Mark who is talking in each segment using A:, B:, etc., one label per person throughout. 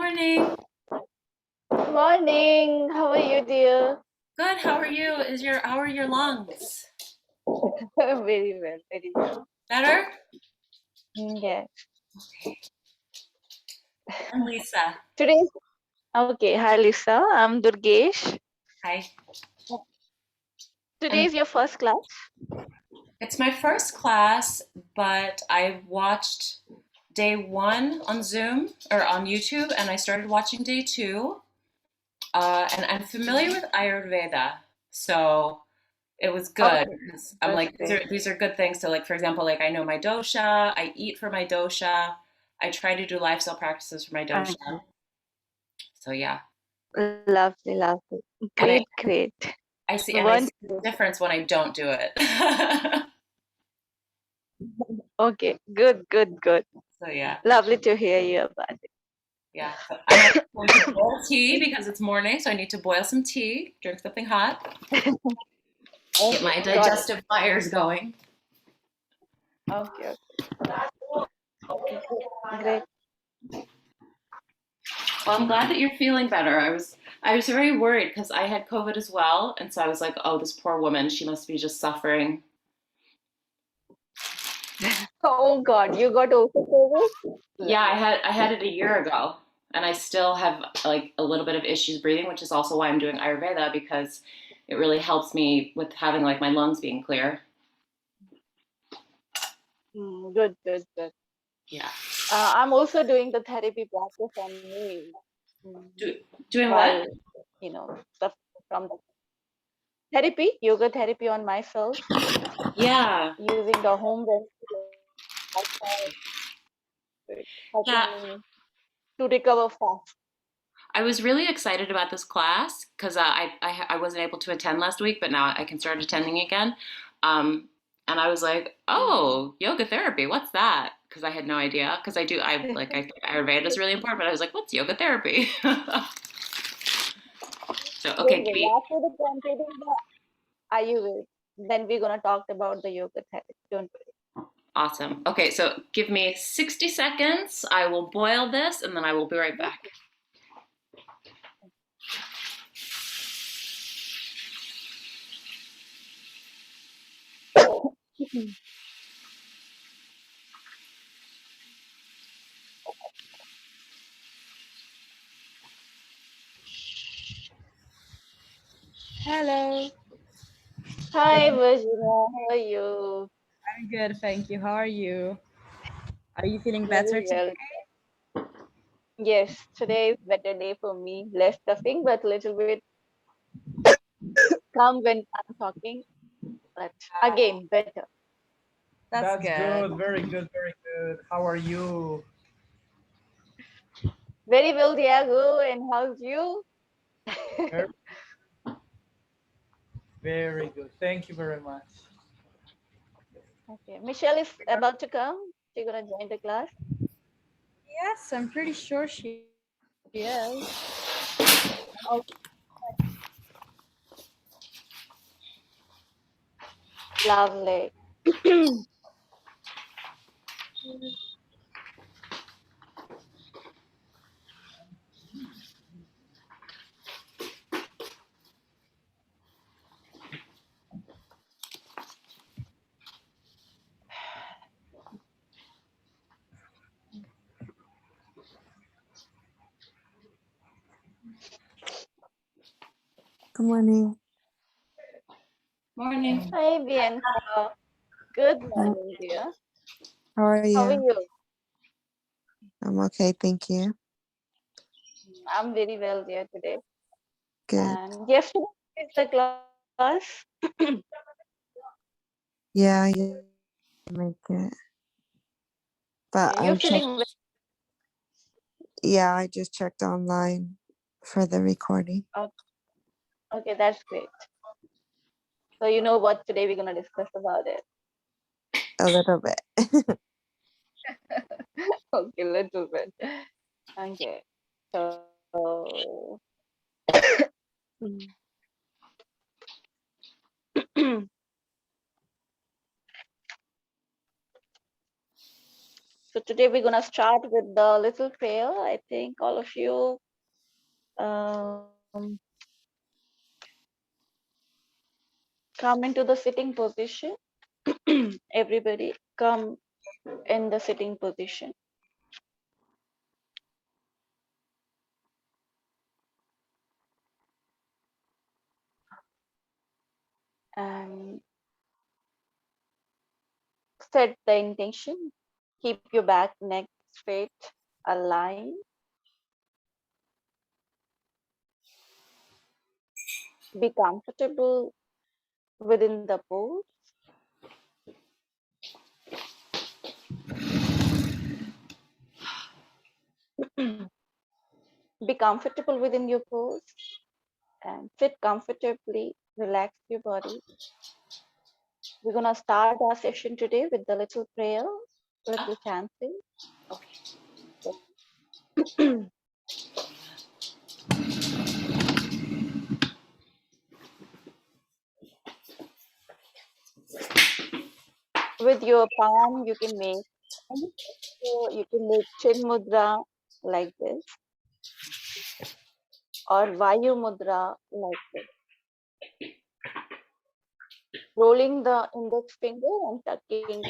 A: Morning.
B: Morning. How are you, dear?
A: Good. How are you? How are your lungs?
B: Very well, very well.
A: Better?
B: Yeah.
A: I'm Lisa.
B: Today's okay. Hi, Lisa. I'm Durgesh.
A: Hi.
B: Today is your first class.
A: It's my first class, but I watched day one on Zoom or on YouTube, and I started watching day two. And I'm familiar with Ayurveda, so it was good.
B: Okay,
A: 'Cause I'm
B: that's
A: like,
B: great.
A: these are good things. So, like for example, like I know my dosha, I eat for my dosha, I try to do lifestyle practices for my
B: Okay.
A: dosha. So yeah,
B: Lovely, lovely.
A: and
B: Great, great.
A: I see
B: One.
A: the difference when I don't do it.
B: Okay. Good, good, good.
A: So yeah,
B: Lovely to hear you about it.
A: yeah. So I'm actually going to boil tea because it's morning, so I need to boil some tea, drink something hot, get my
B: Okay, got it.
A: digestive fires going.
B: Okay, okay. Great.
A: Well, I'm glad that you're feeling better. I was very worried because I had COVID as well, and so I was like, oh, this poor woman, she must be just suffering.
B: Oh God, you got also COVID?
A: Yeah, I had it a year ago, and I still have like a little bit of issues breathing, which is also why I'm doing Ayurveda because it really helps me with having like my lungs being clear.
B: Good, good, good.
A: Yeah.
B: I'm also doing the therapy practice on me
A: Do, doing
B: while,
A: what?
B: stuff from the therapy, yoga therapy on myself
A: Yeah.
B: using the home remedies
A: Yeah.
B: helping me to recover fast.
A: I was really excited about this class because I wasn't able to attend last week, but now I can start attending again. And I was like, oh, yoga therapy, what's that? Because I had no idea. Because I think Ayurveda is really important, but I was like, what's yoga therapy? So, okay,
B: Don't
A: give
B: worry,
A: me
B: after the completing the Ayurveda, then we're gonna talk about the yoga therapy. Don't
A: awesome. Okay, so give me 60 seconds. I will boil this and then I will be right back.
B: worry.
C: Hello,
B: Hi, Virginia. How are you?
C: I'm good, thank you. How are you? Are you feeling better
B: Very
C: today?
B: well. Yes, today is better day for me. Less stuffing, but little bit calm when I'm talking. But again, better.
C: That's
D: That's
C: good.
D: good. Very good. Very good. How are you?
B: Very well, Diego. And how's you?
D: Very, very good. Thank you very much.
B: Okay. Michelle is about to come. She's gonna join the class.
C: Yes, I'm pretty sure she is.
B: Oh, lovely.
E: Good morning.
A: Morning.
B: Hi, Bianca. Good
E: How
B: morning, dear.
E: how are
B: How are
E: you?
B: you?
E: I'm okay, thank you.
B: I'm very well, dear, today.
E: Good.
B: And yesterday is the class.
E: Yeah, I make it. But
B: Okay, you're
E: I checked.
B: feeling
E: Yeah, I just checked online for the recording
B: well. Okay, that's great. So you know what today we're gonna discuss about it.
E: a little bit.
B: Okay, little bit. Okay. So So today we're gonna start with the little prayer. I think all of you come into the sitting position. Everybody come in the sitting position. And set the intention. Keep your back, neck straight, aligned. Be comfortable within the pose. Be comfortable within your pose and sit comfortably. Relax your body. We're gonna start our session today with the little prayer, little chanting. With your palm, you can make chin mudra like this, or vayu mudra like this. Rolling the index finger and tucking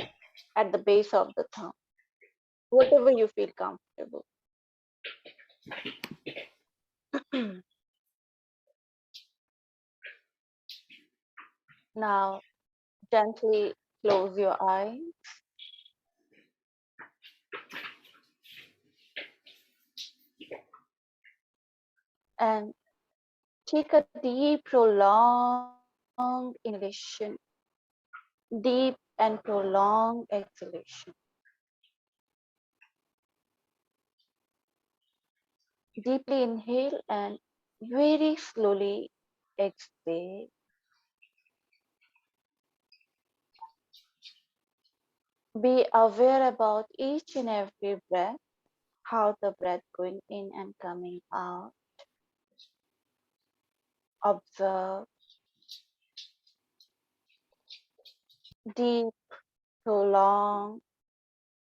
B: at the base of the thumb, whatever you feel comfortable. Now, gently close your eyes and take a deep, prolonged inhalation, deep and prolonged exhalation. Deeply inhale and very slowly exhale. Be aware about each and every breath, how the breath going in and coming out. Observe deep, prolonged,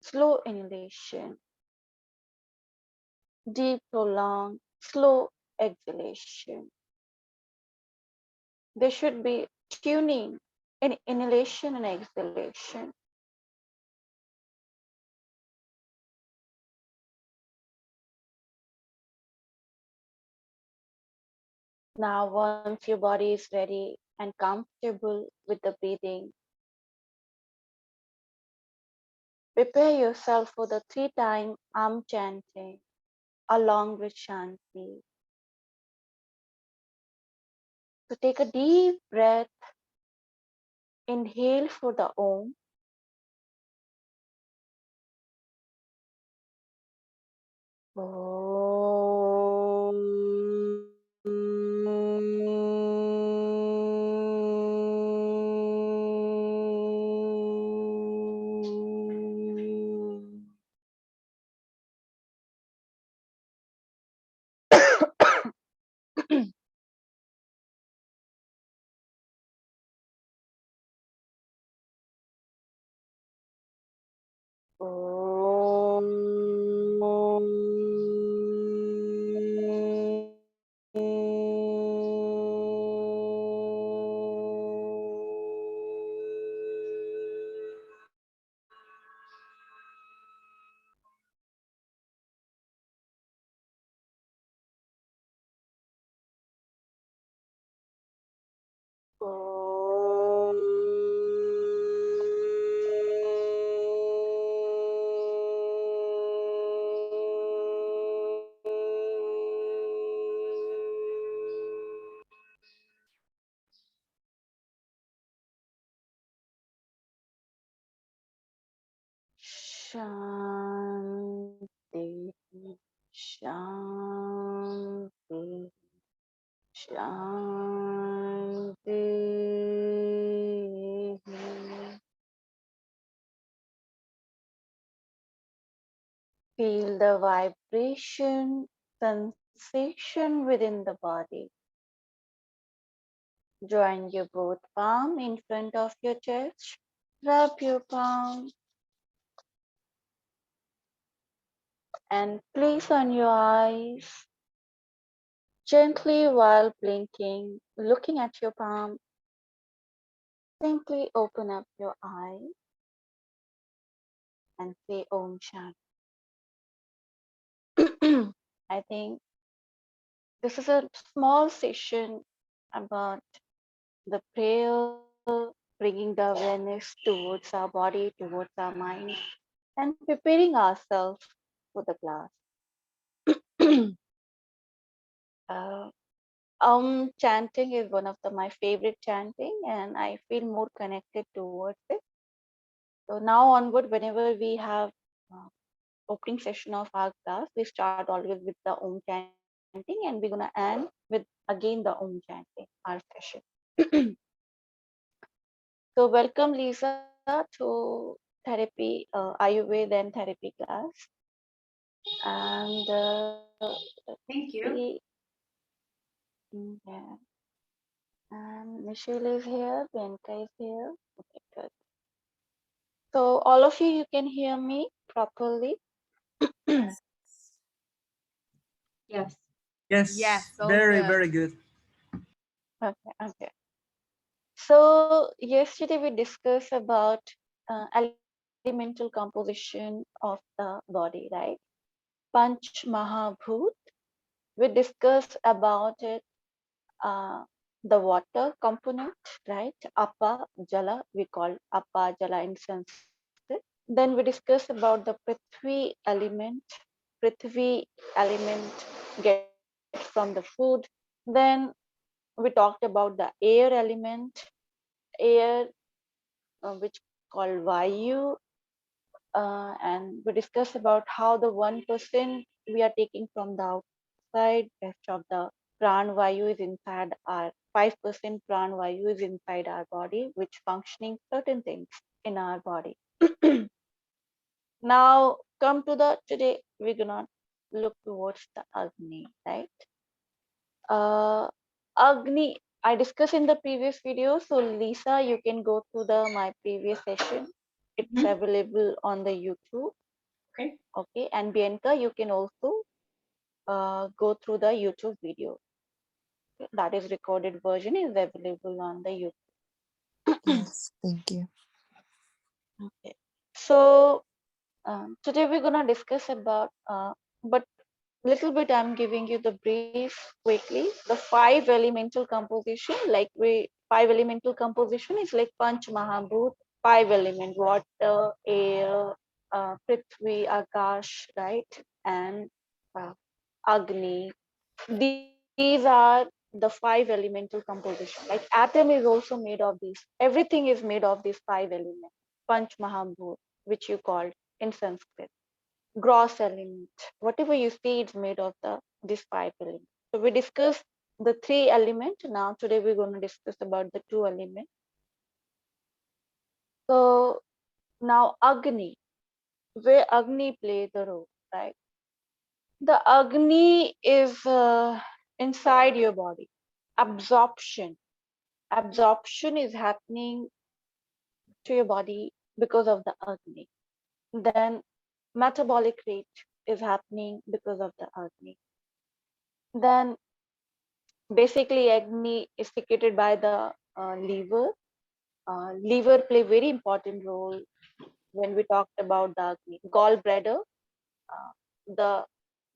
B: slow inhalation, deep, prolonged, slow exhalation. There should be tuning in inhalation and exhalation. Now, once your body is ready and comfortable with the breathing, prepare yourself for the 3-time chanting along with Shanti. So take a deep breath, inhale for the Om. Shanti, Shanti, Shanti. Feel the vibration, sensation within the body. Join your both palm in front of your chest. Rub your palm. And please on your eyes, gently while blinking, looking at your palm, simply open up your eyes and say Om Shanti. I think this is a small session about the prayer, bringing the awareness towards our body, towards our mind, and preparing ourselves for the class. uh, Chanting is one of my favorite chanting, and I feel more connected towards it. So now onward, whenever we have uh, opening session of our class, we start always with the Om chanting, and we're gonna end with again the Om chanting, our session. So welcome, Lisa, to therapy, Ayurveda and therapy class. And let's
A: Thank
B: see,
A: you.
B: yeah. And Michelle is here, Bianca is here. Okay, good. So all of you can hear me properly.
A: Yes.
F: Yes.
D: Yes,
C: Yes, all
D: very,
C: good.
D: very good.
B: Okay, okay. So yesterday we discussed about elemental composition of the body, right? Panchmahabhoot. We discussed about it, uh, the water component, right? Apa, Jala, we call Apa, Jala in Sanskrit. Then we discussed about the Prithvi element. Prithvi element gets from the food. Then we talked about the air element, air which called Vayu, and we discussed about how the 1% we are taking from the outside, rest of the pran vayu is inside our 5% pran vayu is inside our body, which functioning certain things in our body. Now come to the today we're gonna look towards the Agni, right? Agni, I discussed in the previous video. So Lisa, you can go to the my previous session. It's
A: Mhm.
B: available on the YouTube.
A: Okay.
B: Okay, and Bianca, you can also go through the YouTube video. Okay, that is recorded version is available on the YouTube.
E: Yes, thank you.
B: Okay, so today we're gonna discuss about, but little bit I'm giving you the brief quickly. The 5 elemental composition, like we 5 elemental composition is like Panch Mahabhoot, 5 element: water, air, Prithvi, Akash, right, and uh, Agni. These are the 5 elemental composition. Like atom is also made of these. Everything is made of these 5 elements. Panch Mahabhoot, which you called in Sanskrit. Gross element. Whatever you see, it's made of the these 5 elements. So we discussed the 3 element. Now today we're going to discuss about the 2 element. So now Agni, where Agni play the role, right? The Agni is inside your body. Absorption. Absorption is happening to your body because of the Agni. Then metabolic rate is happening because of the Agni. Then basically Agni is secreted by the liver. Liver play very important role when we talked about the Agni. Gallbladder, the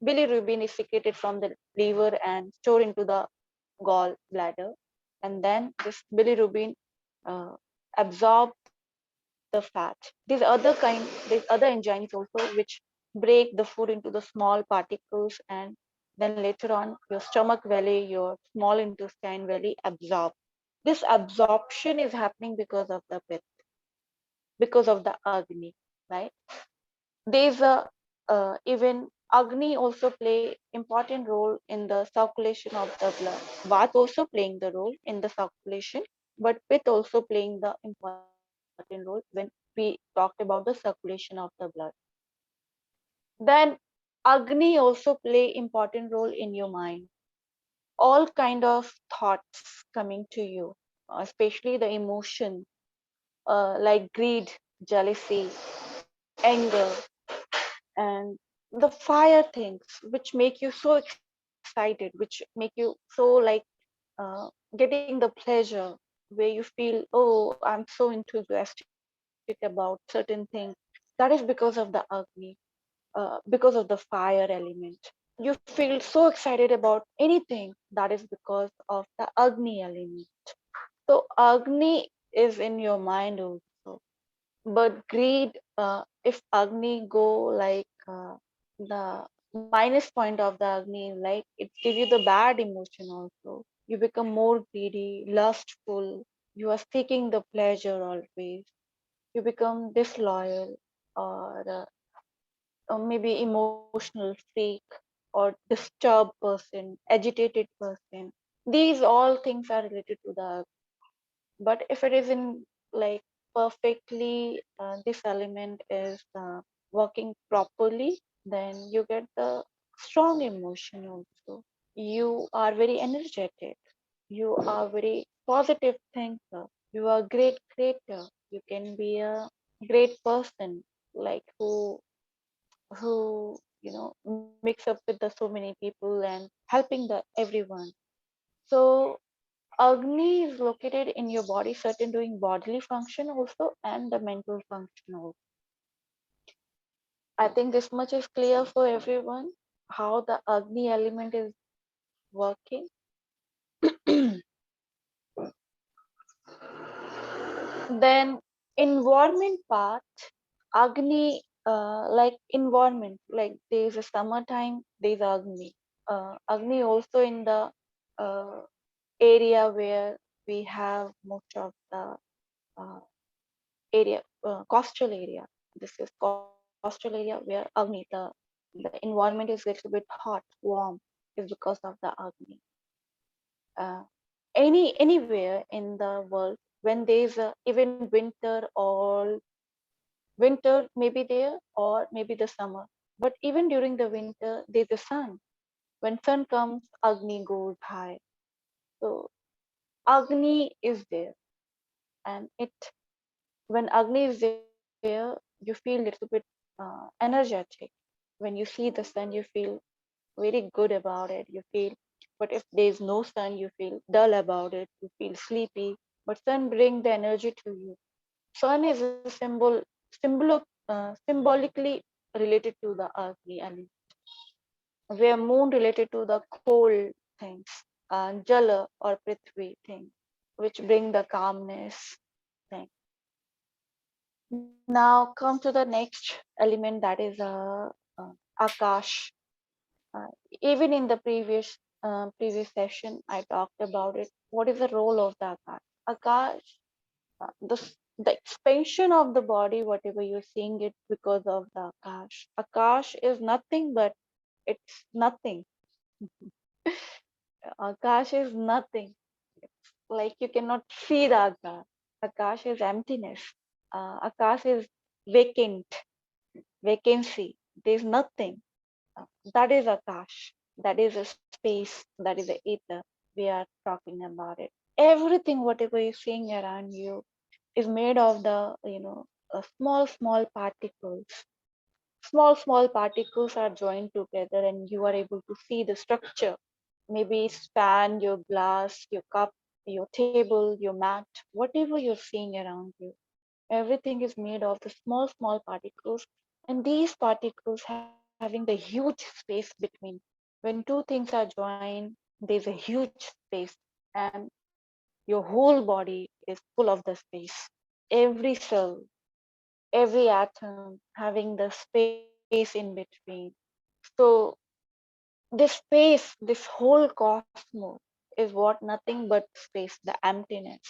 B: bilirubin is secreted from the liver and stored into the gallbladder, and then this bilirubin uh, absorb the fat. These other enzymes also which break the food into the small particles, and then later on your stomach valley, your small intestine valley absorb. This absorption is happening because of the breath, because of the Agni, right? There's a even Agni also play important role in the circulation of the blood. Vat also playing the role in the circulation, but Pith also playing the important role when we talked about the circulation of the blood. Then Agni also play important role in your mind. All kind of thoughts coming to you, especially the emotion, like greed, jealousy, anger, and the fire things which make you so excited, which make you so like getting the pleasure, where you feel, oh, I'm so enthusiastic about certain things. That is because of the Agni, because of the fire element. You feel so excited about anything, that is because of the Agni element. So Agni is in your mind also. But greed, if Agni go like the minus point of the Agni, like it gives you the bad emotion also. You become more greedy, lustful. You are seeking the pleasure always. You become disloyal, or maybe emotional freak, or disturbed person, agitated person. These all things are related to the. But if it is in like perfectly, this element is working properly, then you get the strong emotion also. You are very energetic. You are very positive thinker. You are a great creator. You can be a great person, like who mix up with the so many people and helping the everyone. So Agni is located in your body, certain doing bodily function also and the mental function also. I think this much is clear for everyone how the Agni element is working. Then environment part, Agni, like environment, like there is a summertime, there is Agni. Agni also in the uh, area where we have most of the uh, area, coastal area. This is coastal area where Agni, the environment is little bit hot, warm, is because of the Agni. Uh, anywhere in the world, when there is even winter, or winter may be there, or maybe the summer. But even during the winter, there's the sun. When sun comes, Agni goes high. So Agni is there, and it when Agni is there, you feel little bit energetic. When you see the sun, you feel very good about it. You feel, but if there is no sun, you feel dull about it. You feel sleepy. But sun bring the energy to you. Sun is a symbolically related to the Agni element, where moon related to the cold things, Jala or Prithvi thing, which bring the calmness thing. Now come to the next element, that is Akash. Uh, Even in the previous session, I talked about it. What is the role of the Akash? Akash, the expansion of the body, whatever you're seeing it because of the Akash. Akash is nothing but it's nothing. Akash is nothing. Like you cannot see the Akash. Akash is emptiness. Akash is vacant, vacancy. There's nothing. Uh, that is Akash. That is a space. That is a ether. We are talking about it. Everything, whatever you're seeing around you, is made of the, small particles. Small particles are joined together, and you are able to see the structure. Maybe span, your glass, your cup, your table, your mat, whatever you're seeing around you. Everything is made of the small particles, and these particles having the huge space between. When two things are joined, there's a huge space, and your whole body is full of the space. Every cell, every atom having the space in between. So this space, this whole cosmos is what nothing but space, the emptiness.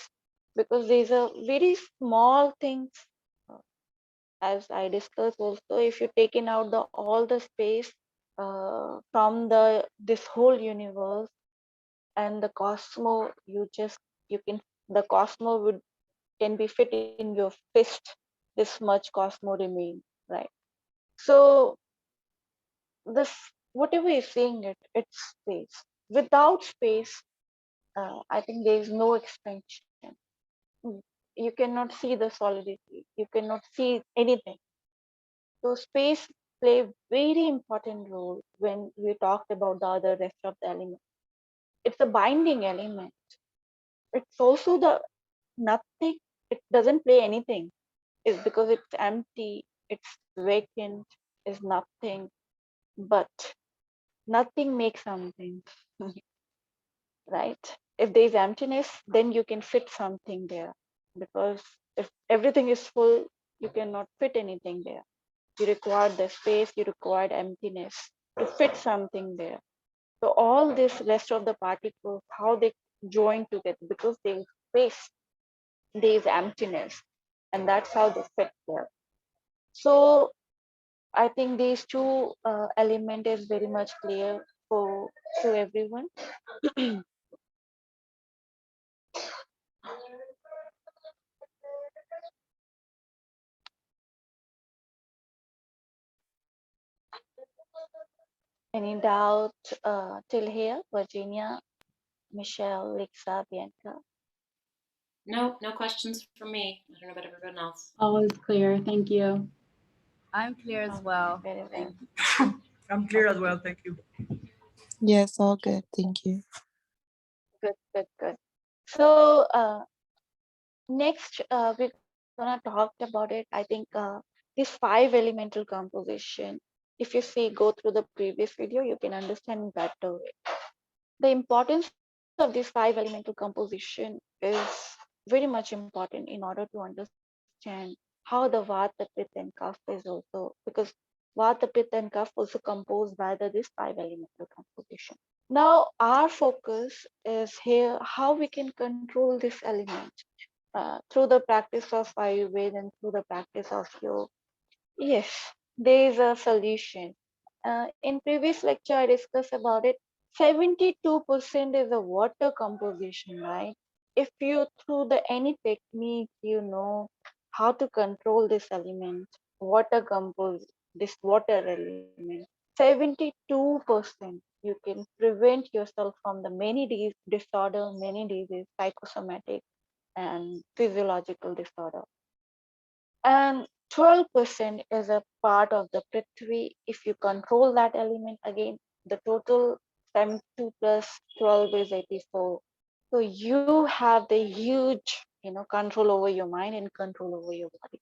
B: Because there's a very small things, uh, as I discussed also, if you taken out the all the space from the this whole universe and the cosmos, you can the cosmos would can be fit in your fist. This much cosmos remain, right? So this whatever you're seeing it's space. Without space, I think there is no expansion. Mm, you cannot see the solidity, you cannot see anything. So space play very important role when we talked about the other rest of the element. It's a binding element. It's also the nothing. It doesn't play anything. It's because it's empty. It's vacant. Is nothing. But nothing makes something, right? If there's emptiness, then you can fit something there. Because if everything is full, you cannot fit anything there. You require the space, you require emptiness to fit something there. So all this rest of the particles, how they join together, because there is space, there is emptiness, and that's how they fit there. So I think these two element is very much clear for to everyone. Any doubt till here, Virginia, Michelle, Lixa, Bianca?
A: No questions for me. I don't know about everyone else.
F: All is clear. Thank you.
C: I'm clear as
B: Okay,
C: well.
B: very well.
D: I'm clear as well. Thank you.
E: Yes, all good. Thank you.
B: Good, good, good. So next, we're gonna talk about it. I think this 5 elemental composition. If you see, go through the previous video, you can understand better way. The importance of this 5 elemental composition is very much important in order to understand how the Vata, Pitta, and Kapha is also, because Vata, Pitta, and Kapha also composed by this 5 elemental composition. Now, our focus is here how we can control this element through the practice of Ayurveda and through the practice of yoga. Yes, there is a solution. In previous lecture, I discussed about it. 72% is a water composition, right? If you through the any technique, you know how to control this element, water compose this water element. 72% you can prevent yourself from the many disorder, many diseases, psychosomatic and physiological disorder. And 12% is a part of the Prithvi. If you control that element again, the total 72 plus 12 is 84. So you have the huge, control over your mind and control over your body.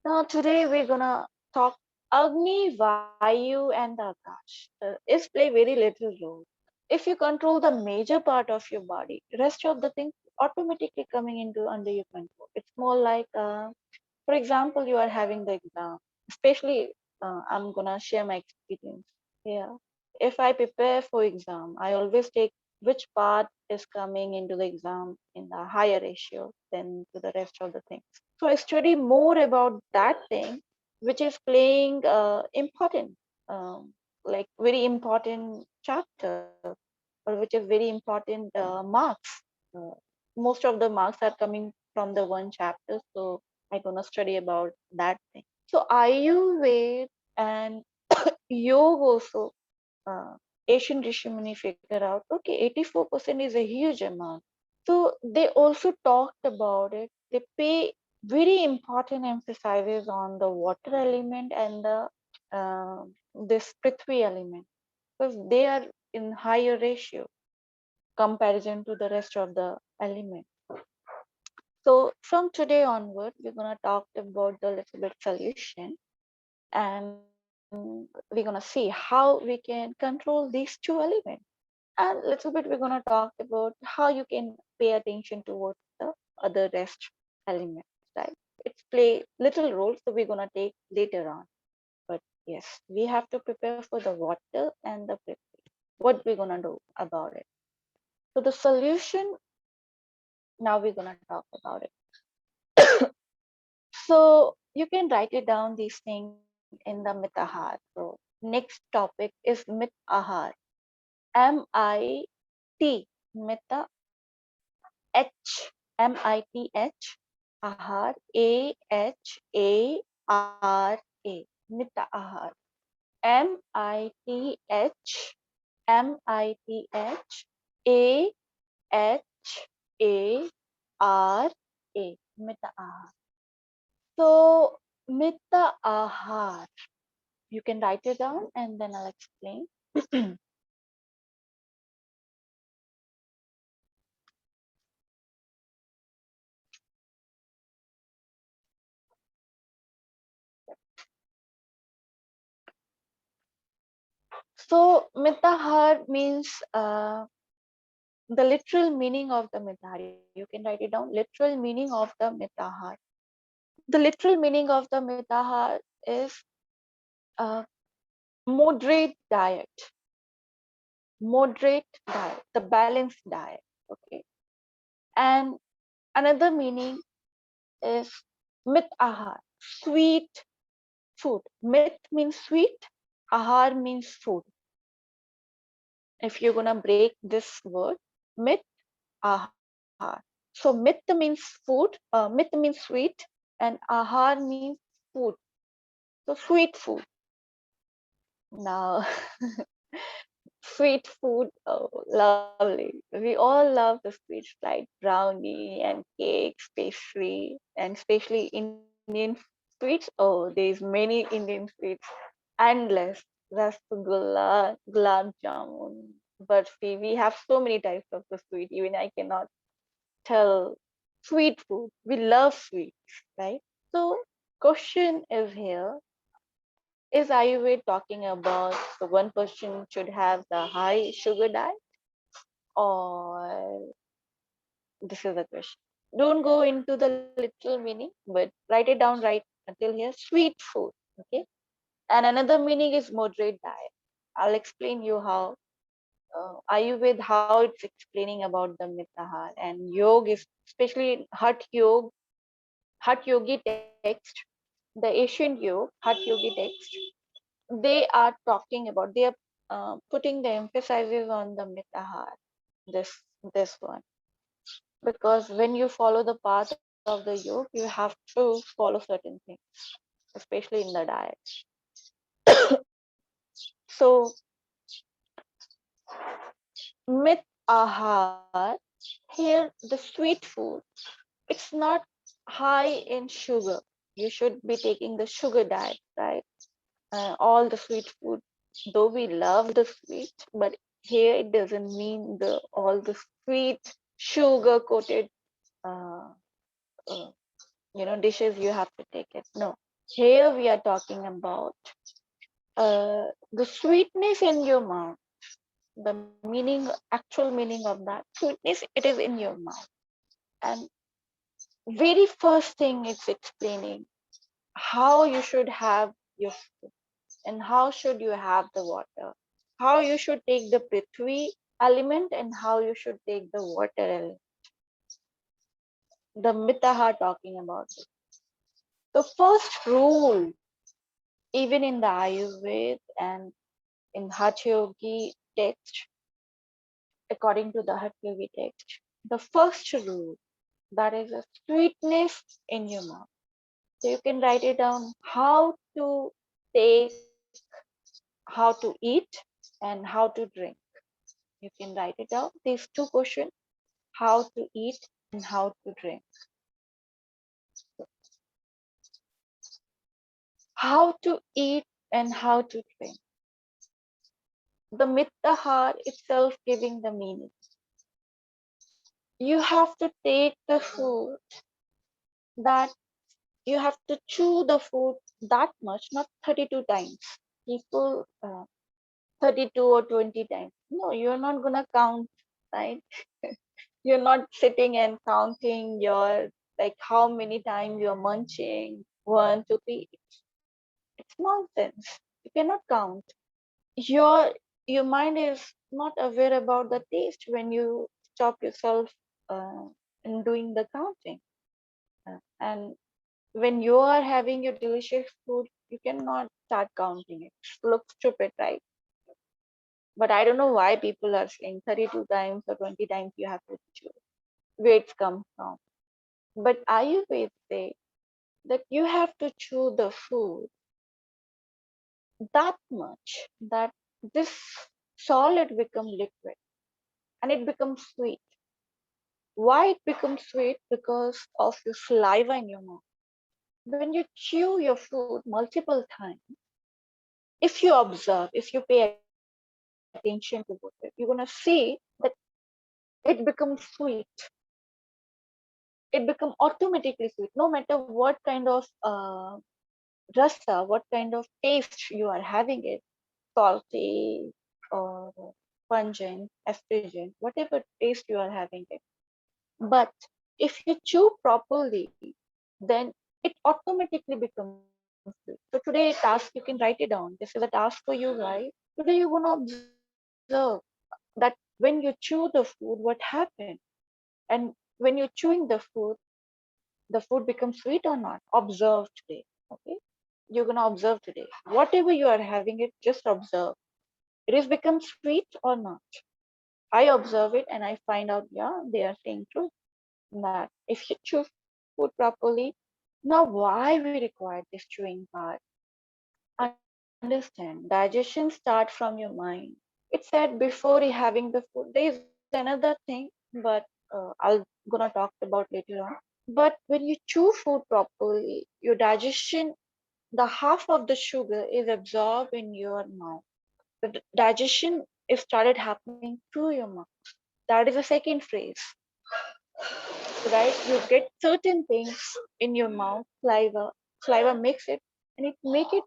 B: Now today we're gonna talk Agni, Vayu, and Akash. It's play very little role. If you control the major part of your body, rest of the things automatically coming into under your control. It's more like for example, you are having the exam, especially I'm gonna share my experience. Yeah. If I prepare for exam, I always take which part is coming into the exam in the higher ratio than to the rest of the things. So I study more about that thing, which is playing important, like very important chapter, or which is very important marks. Uh, Most of the marks are coming from the one chapter, so I'm gonna study about that thing. So Ayurveda and yoga also, Asian Rishi Muni figure out, okay, 84% is a huge amount. So they also talked about it. They pay very important emphasizes on the water element and the this Prithvi element, because they are in higher ratio comparison to the rest of the element. So from today onward, we're gonna talk about the little bit solution, and we're gonna see how we can control these two elements. And little bit we're gonna talk about how you can pay attention towards the other rest elements, right? It's play little role, so we're gonna take later on. But yes, we have to prepare for the water and the prepare. What we're gonna do about it? So the solution, now we're gonna talk about it. So you can write it down these things in the Mitahara. So next topic is mithahara. M-I-T, Mita, H, Ahar, A-H-A-R-A, Mitahara. M-I-T-H, M-I-T-H-A-H-A-R-A, Mitahara. So Mitahara. You can write it down and then I'll explain. So mitahar means the literal meaning of the mitahar. You can write it down. Literal meaning of the mitahar. The literal meaning of the mitahar is moderate diet. Moderate diet, the balanced diet. Okay. And another meaning is mithahar, sweet food. Mith means sweet, ahar means food. If you're gonna break this word, myth, ahar. So myth means food, myth means sweet, and ahar means food. So sweet food. Now, sweet food, oh, lovely. We all love the sweets like brownie and cakes, pastry, and especially Indian sweets. Oh, there's many Indian sweets, endless. Rasgulla, gulab jamun, barfi. We have so many types of the sweet. Even I cannot tell. Sweet food. We love sweets, right? So, question is here: is Ayurveda talking about the one person should have the high sugar diet, or this is the question? Don't go into the literal meaning, but write it down right until here. Sweet food, okay? And another meaning is moderate diet. I'll explain you how Ayurveda, how it's explaining about the mitahar, and yoga is especially Hatha Yogi text, the ancient yoga, Hatha Yogi text. They are talking about, they are putting the emphasis on the mitahar, this this one, because when you follow the path of the yoga, you have to follow certain things, especially in the diet. So mitahar, here the sweet food, it's not high in sugar. You should be taking the sugar diet, right? All the sweet food, though we love the sweet, but here it doesn't mean the all the sweet sugar coated uh, uh, dishes you have to take it. No, here we are talking about the sweetness in your mouth, the meaning, actual meaning of that sweetness, it is in your mouth. And very first thing it's explaining how you should have your food and how should you have the water, how you should take the prithvi element and how you should take the water element. The mitaha talking about it. The first rule, even in the Ayurveda and in Hatha Yogi text, according to the Hatha Yogi text, the first rule, that is a sweetness in your mouth. So you can write it down how to take, how to eat, and how to drink. You can write it down. These two questions: how to eat and how to drink. How to eat and how to drink. The mitahar itself giving the meaning. You have to take the food, that you have to chew the food that much, not 32 times. People 32 or 20 times. No, you're not gonna count, right? You're not sitting and counting your, like, how many times you're munching. 1, 2, 3. It's nonsense. You cannot count. Your your mind is not aware about the taste when you stop yourself uh, in doing the counting. And when you are having your delicious food, you cannot start counting it. Looks stupid, right? But I don't know why people are saying 32 times or 20 times you have to chew. Where it's come from. But Ayurveda say that you have to chew the food that much that this solid become liquid and it becomes sweet. Why it becomes sweet? Because of your saliva in your mouth. When you chew your food multiple times, if you observe, if you pay attention to water, you're gonna see that it becomes sweet. It becomes automatically sweet, no matter what kind of rasa, what kind of taste you are having it, salty or pungent, astringent, whatever taste you are having it. But if you chew properly, then it automatically becomes sweet. So today task, you can write it down. This is a task for you, guys. Today you're gonna observe that when you chew the food, what happened? And when you're chewing the food becomes sweet or not. Observe today. Okay. You're gonna observe today. Whatever you are having it, just observe. It is become sweet or not. I observe it and I find out, yeah, they are saying truth. That if you chew food properly, now why we require this chewing part? Understand, digestion starts from your mind. It said before having the food. There is another thing, but I'll gonna talk about later on. But when you chew food properly, your digestion, the half of the sugar is absorbed in your mouth. The digestion is started happening through your mouth. That is the second phrase, right? You get certain things in your mouth, saliva makes it, and it make it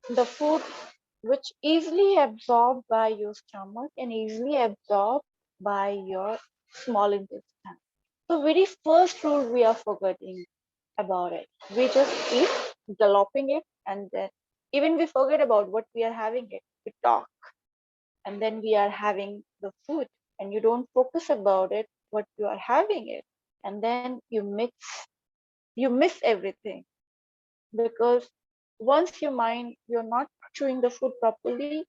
B: the food which easily absorbed by your stomach and easily absorbed by your small intestine. So very first rule we are forgetting about it. We just eat, galloping it, and then even we forget about what we are having it. We talk, and then we are having the food, and you don't focus about it, what you are having it, and then you miss everything because once your mind, you're not chewing the food properly,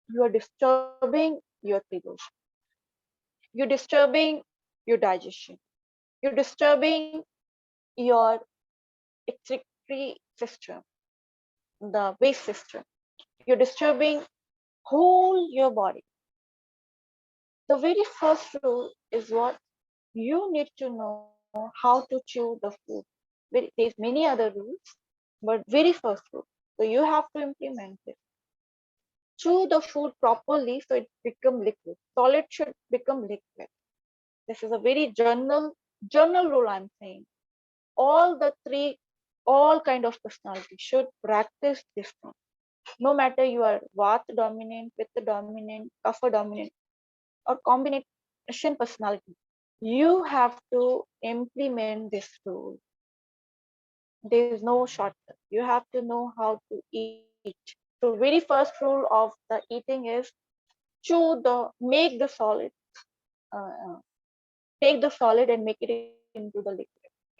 B: you are disturbing your triggers. You're disturbing your digestion. You're disturbing your excretory system, the waste system. You're disturbing whole your body. The very first rule is what you need to know how to chew the food. There's many other rules, but very first rule. So you have to implement it. Chew the food properly so it become liquid. Solid should become liquid. This is a very general rule I'm saying. All the three, all kind of personality should practice this one. No matter you are Vata dominant, Pitta dominant, Kapha dominant, or combination personality, you have to implement this rule. There is no shortcut. You have to know how to eat. So very first rule of the eating is make the solid, uh, uh, take the solid and make it into the liquid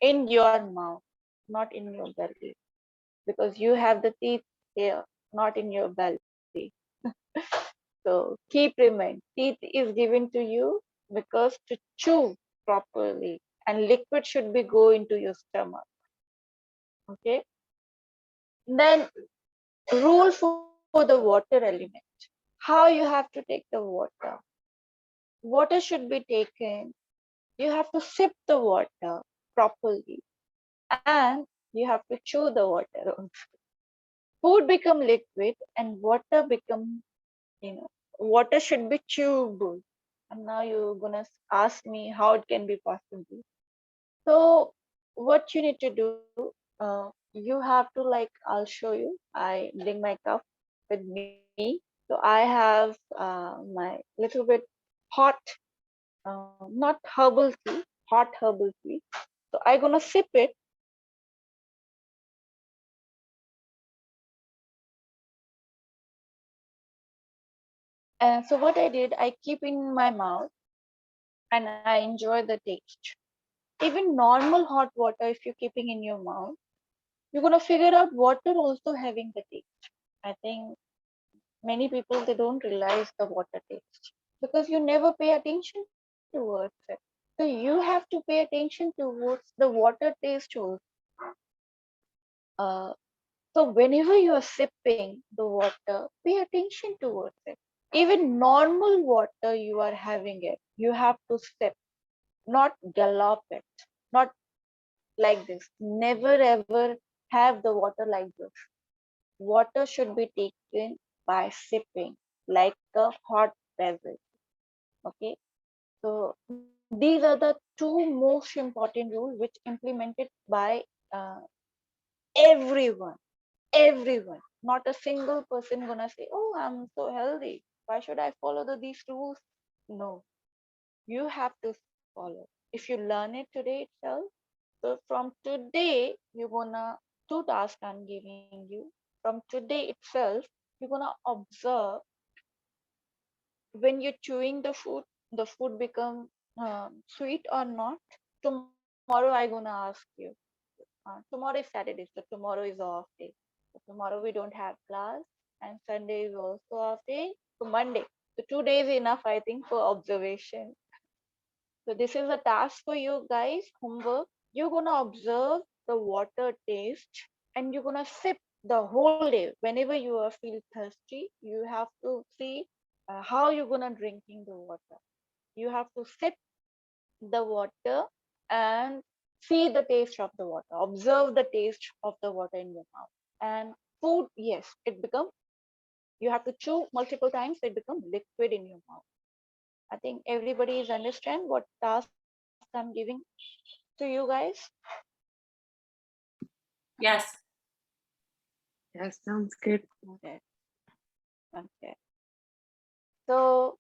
B: in your mouth, not in your belly, because you have the teeth here, not in your belly. So keep remind, teeth is given to you because to chew properly, and liquid should be go into your stomach. Okay. Then rule for the water element. How you have to take the water. Water should be taken. You have to sip the water properly, and you have to chew the water also. Food become liquid and water become, water should be chewable. And now you're gonna ask me how it can be possible. So what you need to do, you have to like, I'll show you. I bring my cup with me. So I have my little bit hot, not herbal tea, hot herbal tea. So I gonna sip it. And so what I did, I keep in my mouth and I enjoy the taste. Even normal hot water, if you're keeping in your mouth, you're gonna figure out water also having the taste. I think many people they don't realize the water taste because you never pay attention towards it. So you have to pay attention towards the water taste also. Uh, so whenever you are sipping the water, pay attention towards it. Even normal water you are having it, you have to sip, not gallop it, not like this. Never ever have the water like this. Water should be taken by sipping, like a hot beverage. Okay, so these are the two most important rules which implemented by uh, everyone, everyone. Not a single person gonna say, "Oh, I'm so healthy. Why should I follow these rules?" No, you have to follow. If you learn it today itself, so from today you're gonna two tasks I'm giving you. From today itself, you're gonna observe when you're chewing the food become sweet or not. Tomorrow I gonna ask you. Tomorrow is Saturday, so tomorrow is off day. So tomorrow we don't have class, and Sunday is also off day. So Monday. So 2 days enough, I think, for observation. So this is a task for you guys, homework. You're gonna observe the water taste and you're gonna sip the whole day. Whenever you are feel thirsty, you have to see how you're gonna drinking the water. You have to sip the water and see the taste of the water. Observe the taste of the water in your mouth. And food, yes, it become, you have to chew multiple times, it become liquid in your mouth. I think everybody is understand what task I'm giving to you guys.
A: Yes.
E: Yes, sounds good.
B: Okay. Okay. So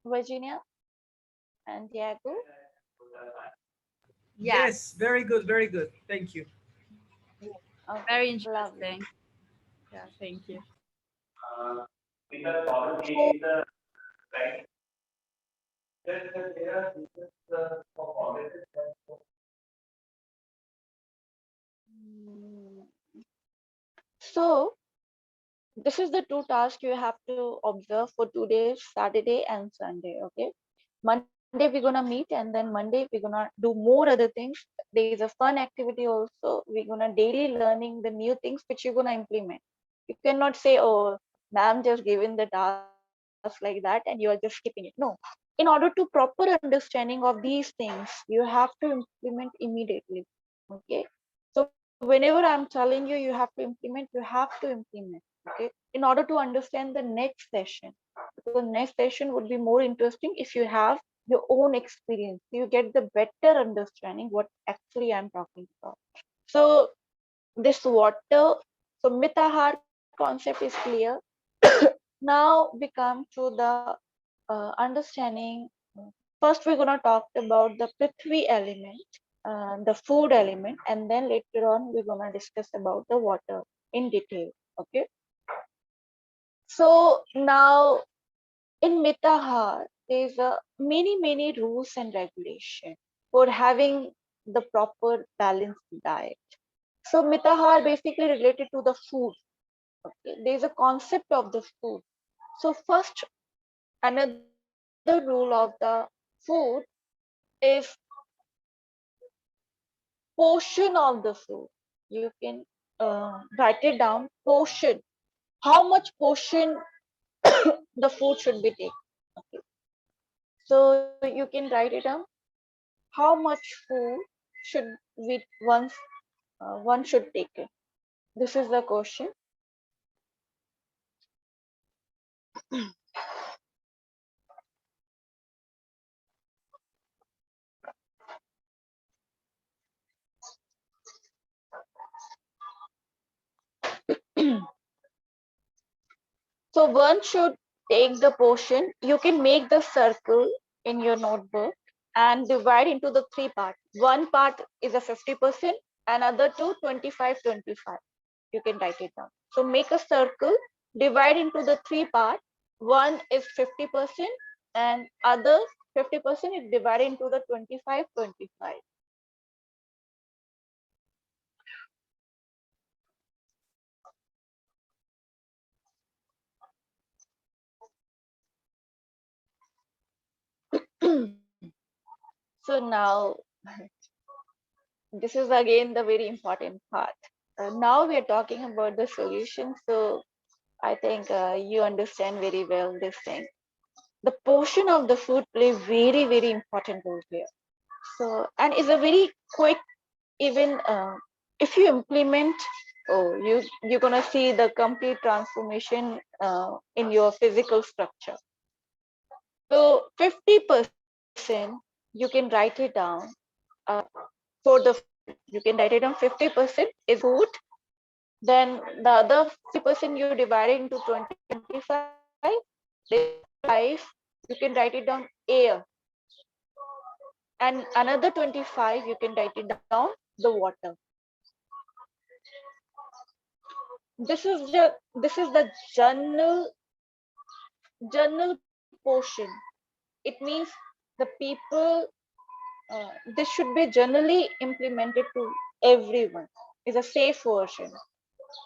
B: Virginia and Diego.
D: Yes, very good, very good. Thank you.
B: Okay.
C: Very
B: Lovely.
C: interesting. Yeah, thank you.
B: Mm, So this is the two tasks you have to observe for 2 days, Saturday and Sunday. Okay. Monday we're gonna meet, and then Monday we're gonna do more other things. There is a fun activity also. We're gonna daily learning the new things which you're gonna implement. You cannot say, "Oh, ma'am just given the task like that and you are just skipping it." No. In order to proper understanding of these things, you have to implement immediately. Okay. So whenever I'm telling you, you have to implement, you have to implement. Okay. In order to understand the next session, because next session would be more interesting if you have your own experience. You get the better understanding what actually I'm talking about. So this water, so mithahar concept is clear. Now we come to the understanding. First, we're gonna talk about the prithvi element, the food element, and then later on we're gonna discuss about the water in detail. Okay. So now in Mitahar, there's a many rules and regulations for having the proper balanced diet. So Mitahar basically related to the food. Okay, there's a concept of the food. So first, another rule of the food is portion of the food. You can write it down. Portion. How much portion the food should be taken. Okay. So you can write it down. How much food should we one should take it? This is the question. So one should take the portion. You can make the circle in your notebook and divide into the three parts. One part is a 50%, another two 25-25. You can write it down. So make a circle, divide into the three parts. One is 50% and other 50% is divided into the 25-25. So now this is again the very important part. Now we are talking about the solution. So I think you understand very well this thing. The portion of the food play very important role here. So and is a very quick, even if you implement oh, you're gonna see the complete transformation in your physical structure. So 50% you can write it down uh, for the food. You can write it down 50% is food. Then the other 50% you divide it into 20-25. Then 5 you can write it down air, and another 25 you can write it down the water. This is the journal portion. It means the people, this should be generally implemented to everyone. It's a safe version.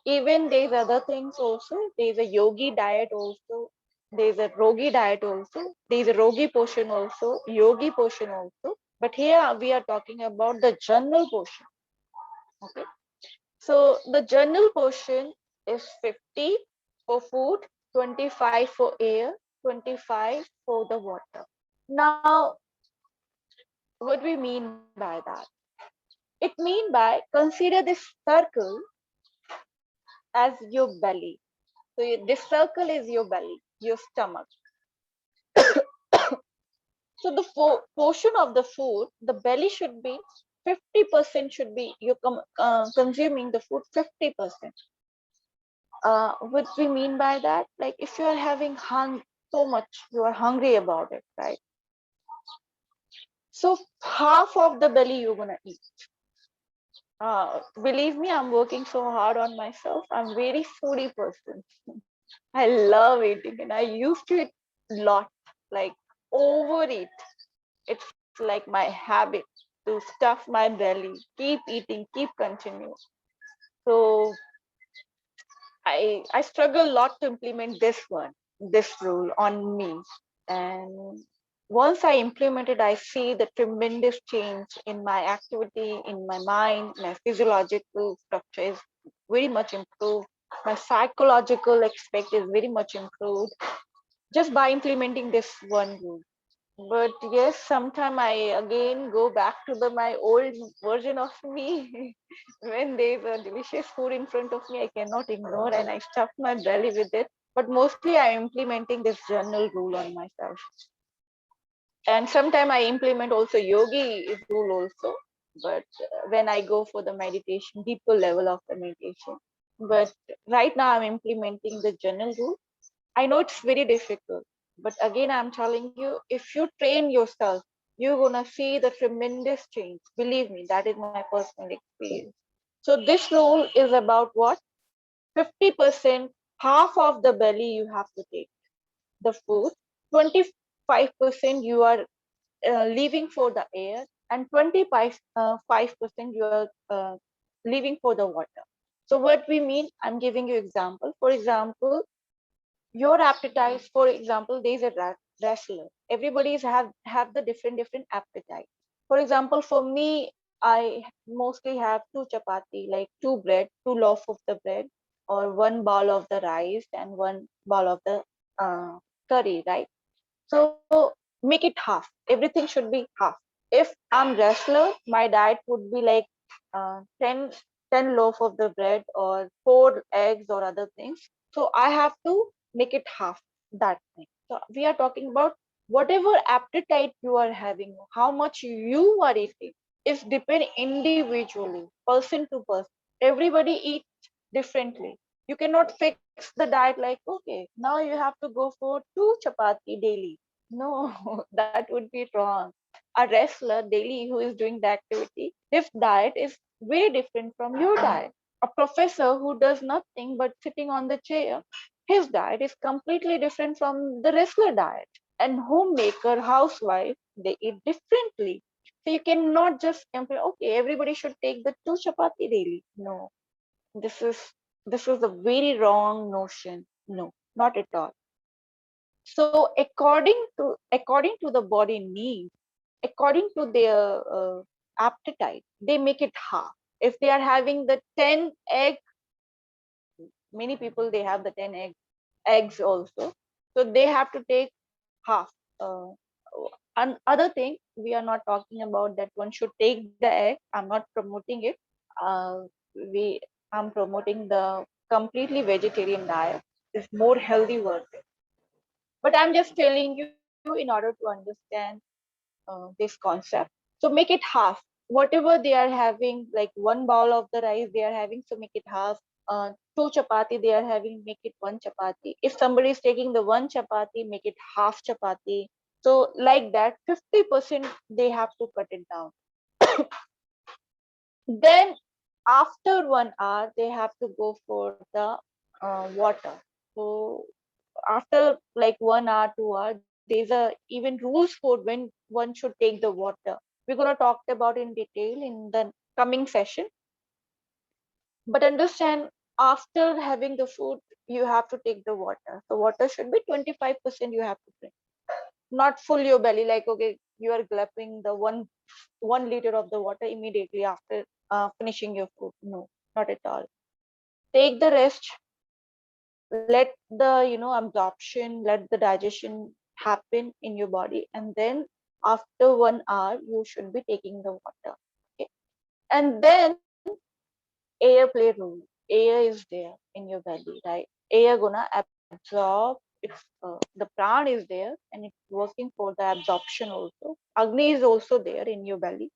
B: Even there's other things also. There's a yogi diet also. There's a rogi diet also. There's a rogi portion also, yogi portion also. But here we are talking about the journal portion. Okay. So the journal portion is 50 for food, 25 for air, 25 for the water. Now, what we mean by that? It mean by consider this circle as your belly. So this circle is your belly, your stomach. So the portion of the food, the belly should be 50% should be you consuming the food 50%. What we mean by that? Like if you are having so much, you are hungry about it, right? So half of the belly you're gonna eat. Believe me, I'm working so hard on myself. I'm very foodie person. I love eating and I used to eat a lot, like overeat. It's like my habit to stuff my belly, keep eating, keep continuing. So I struggle a lot to implement this rule on me. And once I implemented, I see the tremendous change in my activity, in my mind, my physiological structure is very much improved. My psychological aspect is very much improved just by implementing this one rule. But yes, sometime I again go back to my old version of me. When there's a delicious food in front of me, I cannot ignore and I stuff my belly with it. But mostly I'm implementing this journal rule on myself. And sometime I implement also yogi rule also. But when I go for the meditation, deeper level of the meditation. But right now I'm implementing the journal rule. I know it's very difficult, but again, I'm telling you, if you train yourself, you're gonna see the tremendous change. Believe me, that is my personal experience. So this rule is about what? 50%, half of the belly you have to take the food, 25% you are leaving for the air, and 25% you are leaving for the water. So what we mean, I'm giving you example. For example, your appetites, for example, there's a wrestler, everybody's have the different appetite. For example, for me, I mostly have two chapati, like two bread, two loaf of the bread, or one bowl of the rice and one bowl of the uh, curry, right? So make it half, everything should be half. If I'm wrestler, my diet would be like 10 loaf of the bread or 4 eggs or other things. So I have to make it half that thing. So we are talking about whatever appetite you are having, how much you are eating is depend individually, person to person. Everybody eats differently. You cannot fix the diet like, okay, now you have to go for 2 chapati daily. No, that would be wrong. A wrestler daily who is doing the activity, his diet is very different from your diet. A professor who does nothing but sitting on the chair, his diet is completely different from the wrestler diet. And homemaker, housewife, they eat differently. So you cannot just compare, okay, everybody should take the 2 chapati daily. No, this is this is a very wrong notion. No, not at all. So according to the body needs, according to their appetite, they make it half. If they are having the 10 egg, many people they have the 10 eggs also, so they have to take half. And other thing, we are not talking about that one should take the egg. I'm not promoting it. We I'm promoting the completely vegetarian diet. It's more healthy version. But I'm just telling you in order to understand this concept. So make it half. Whatever they are having, like one bowl of the rice they are having, so make it half. Two chapati they are having, make it one chapati. If somebody is taking the one chapati, make it half chapati. So like that, 50% they have to cut it down. Then after 1 hour, they have to go for the water. So after like 1 hour, 2 hour, there's a even rules for when one should take the water. We're gonna talk about in detail in the coming session. But understand, after having the food, you have to take the water. So water should be 25% you have to drink. Not full your belly, like okay, you are gulping the 1 liter of the water immediately after finishing your food. No, not at all. Take the rest, let the absorption, let the digestion happen in your body, and then after 1 hour you should be taking the water. Okay, and then air play role. Air is there in your belly, right? Air gonna absorb. The pran is there and it's working for the absorption also. Agni is also there in your belly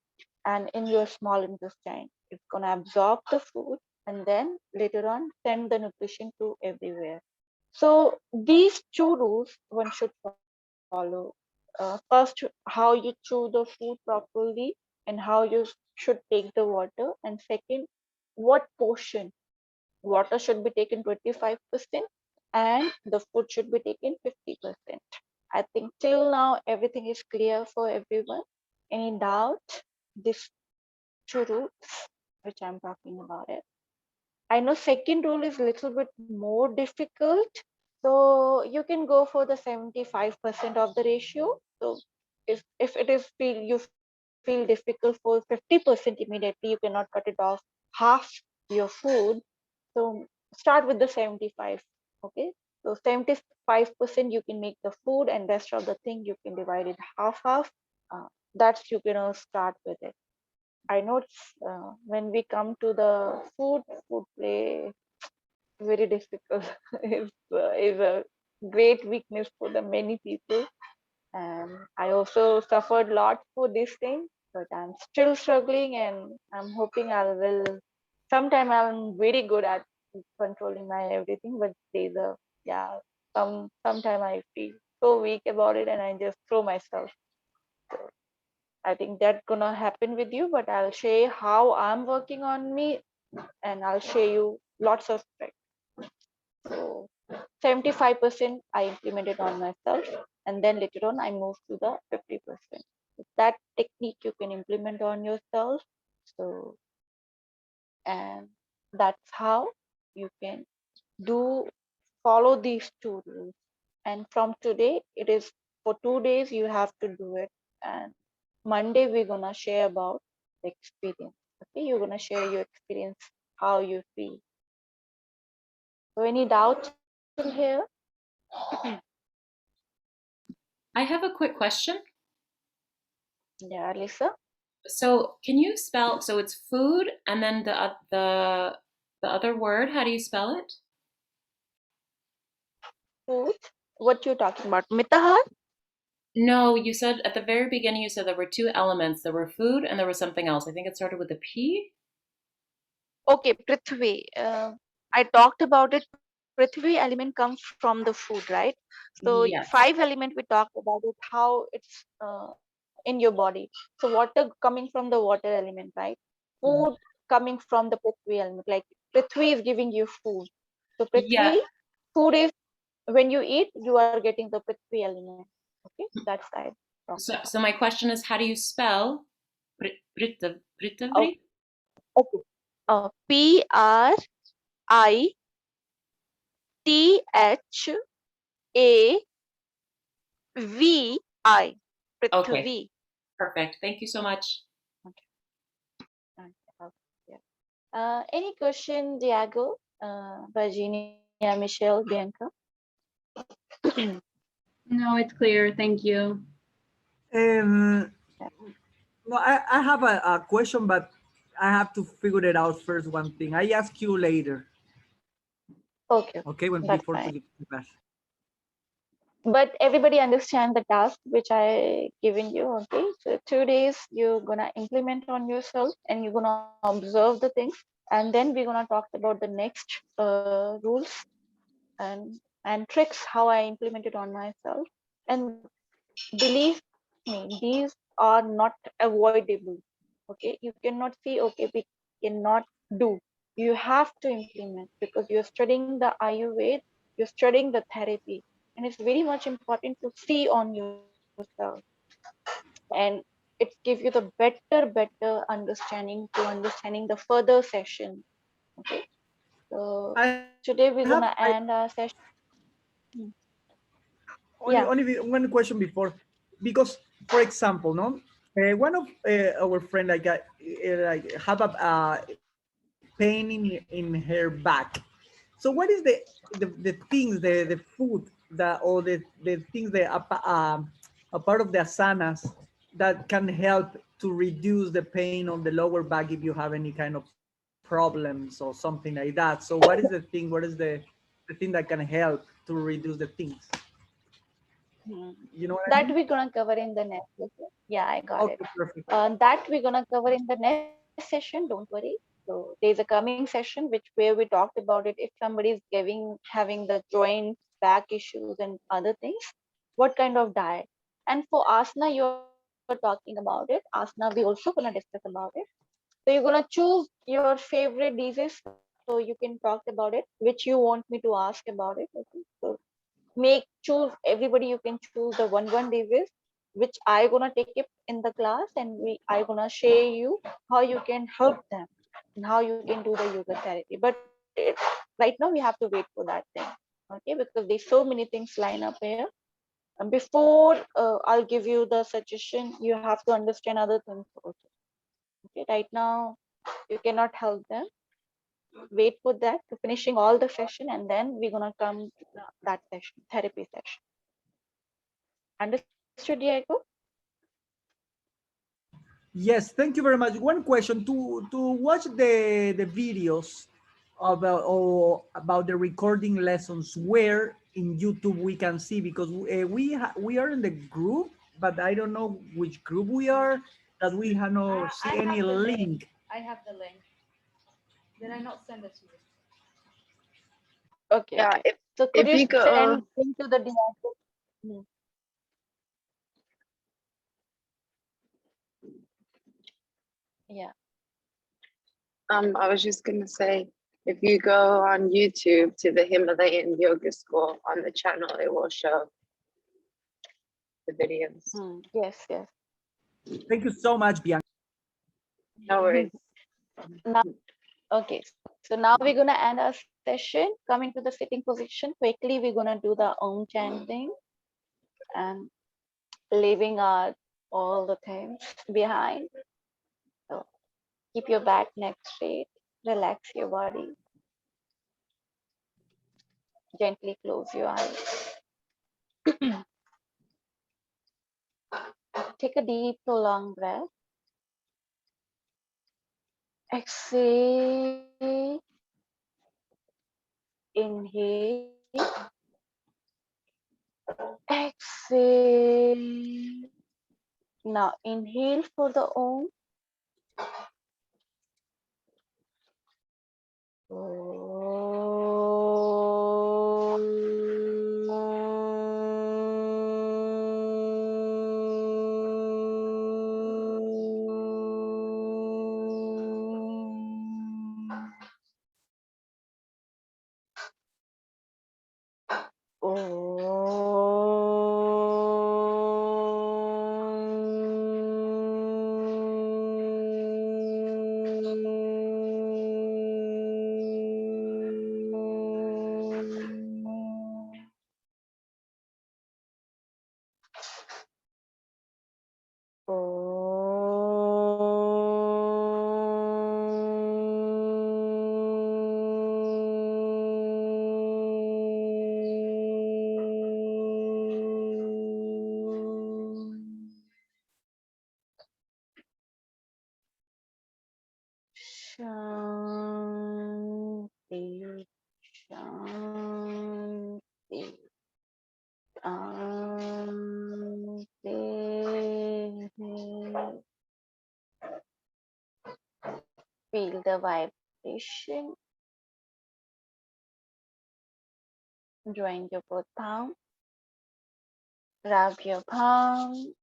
B: and in your small intestine. It's gonna absorb the food and then later on send the nutrition to everywhere. So these two rules one should follow. First, how you chew the food properly and how you should take the water. And second, what portion. Water should be taken 25% and the food should be taken 50%. I think till now everything is clear for everyone. Any doubt? These two rules which I'm talking about it. I know second rule is a little bit more difficult. So you can go for the 75% of the ratio. So if it is you feel difficult for 50% immediately, you cannot cut it off half your food. So start with the 75. Okay. So 75% you can make the food and rest of the thing you can divide it half. That's you can start with it. I know it's, when we come to the food play very difficult. Is a great weakness for the many people, and I also suffered a lot for this thing, but I'm still struggling, and I'm hoping I will. Sometime I'm very good at controlling my everything, but there's a yeah. Sometime I feel so weak about it, and I just throw myself. So I think that's gonna happen with you, but I'll share how I'm working on me, and I'll share you lots of tricks. So 75% I implemented on myself, and then later on I moved to the 50%. That technique you can implement on yourself. So, and that's how you can do follow these two rules. And from today, it is for 2 days you have to do it. And Monday we're gonna share about the experience. Okay, you're gonna share your experience, how you feel. So any doubts till here?
A: I have a quick question.
B: Yeah, Lisa.
A: So, can you spell? So it's food, and then the other word. How do you spell it?
B: Food. What you talking about? Mitahara?
A: No, you said at the very beginning. You said there were two elements. There were food, and there was something else. I think it started with a P.
B: Okay, Prithvi. I talked about it. Prithvi element comes from the food, right? So
A: Yes.
B: 5 element we talked about it, how it's in your body. So water coming from the water element, right? Food coming from the Prithvi element. Like Prithvi is giving you food. So
A: Yeah.
B: Prithvi, food is when you eat, you are getting the Prithvi element. Okay, that's I talked
A: So,
B: about.
A: so my question is, how do you spell
B: Oh,
A: Prithvi?
B: okay. Prithvi.
A: Okay,
B: Prithvi.
A: perfect. Thank you so much.
B: Okay. Okay. Yeah. Any question, Diego, Virginia, Michelle, Bianca?
F: No, it's clear. Thank you.
D: No, I have a question, but I have to figure it out first. One thing I ask you later.
B: Okay,
D: Okay, when
B: that's
D: before to
B: fine.
D: the class.
B: But everybody understand the task which I given you. Okay, so 2 days you're gonna implement on yourself and you're gonna observe the things, and then we're gonna talk about the next rules and tricks how I implemented on myself. And believe me, these are not avoidable. Okay, you cannot see, okay, we cannot do. You have to implement because you're studying the Ayurveda, you're studying the therapy, and it's very much important to see on yourself. And it gives you the better understanding to understanding the further session. Okay, so
D: I
B: today
D: have
B: we're gonna end our session. Hmm. Yeah.
D: only one question before, because for example, no, one of our friend like have a pain in her back. So what is the things, the food that, or the things that a part of the asanas that can help to reduce the pain on the lower back if you have any kind of problems or something like that? So what is the thing? What is the thing that can help to reduce the things?
B: Hmm.
D: You know what I
B: That
D: mean?
B: we're gonna cover in the next session. Yeah, I got it.
D: Okay, perfect.
B: That we're gonna cover in the next session. Don't worry. So there's a coming session which where we talked about it. If somebody is having the joint back issues and other things, what kind of diet? And for asana, you're talking about it. Asana, we also gonna discuss about it. So you're gonna choose your favorite diseases so you can talk about it, which you want me to ask about it. Okay. So choose everybody, you can choose the one disease which I gonna take it in the class, and I gonna share you how you can help them and how you can do the yoga therapy. But right now we have to wait for that thing. Okay, because there's so many things line up here. And before I'll give you the suggestion, you have to understand other things also. Okay, right now you cannot help them. Wait for that to finishing all the session, and then we're gonna come to that session, therapy session. Understood, Diego?
D: Yes, thank you very much. One question: to watch the videos about the recording lessons, where in YouTube we can see, because we are in the group, but I don't know which group we are, that we have no
C: I
D: see any
C: have the link.
D: link.
C: I have the link. Did I not send it to you?
B: Okay,
G: Yeah,
B: okay.
G: if
B: So could
G: if
B: you
G: you go,
B: send link to the Diego? Hmm. Yeah.
G: I was just gonna say, if you go on YouTube to the Himalayan Yoga School on the channel, it will show the videos.
B: Yes, yes.
D: Thank you so much, Bianca.
G: No worries.
B: Now, okay. So now we're gonna end our session. Coming to the sitting position quickly. We're gonna do the Om chanting and leaving out all the things behind. So keep your back neck straight. Relax your body. Gently close your eyes. Take a deep, prolonged breath. Exhale. Inhale. Exhale. Now inhale for the Om. Shanti, Shanti, Shanti. Feel the vibration. Join your both palm. Rub your palm.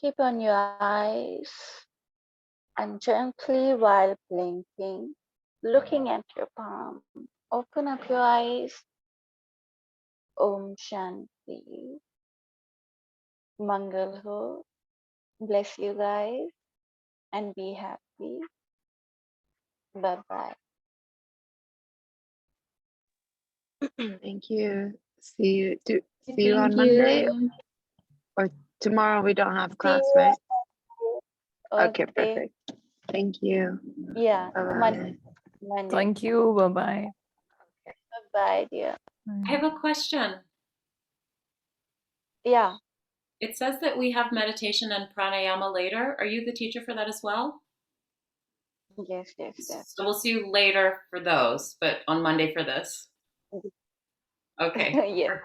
B: Keep on your eyes and gently while blinking, looking at your palm, open up your eyes. Om Shanti. Mangal ho. Bless you guys and be happy. Bye bye.
G: Thank you. See you. See you
F: Thank
G: on Monday
F: you.
G: or tomorrow. We don't have
B: See
G: class,
B: you.
G: right? Okay,
B: Okay.
G: perfect. Thank you.
B: Yeah.
G: Bye-bye.
B: Monday.
C: Thank you. Bye-bye.
B: Bye bye, dear.
A: I have a question.
B: Yeah.
A: It says that we have meditation and pranayama later. Are you the teacher for that as well?
B: Yes, yes, yes.
A: So we'll see you later for those, but on Monday for this. Okay.
B: Yes.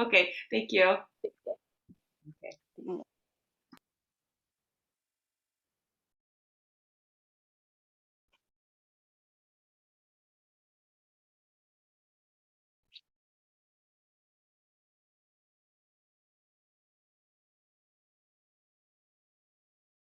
A: Okay, thank you.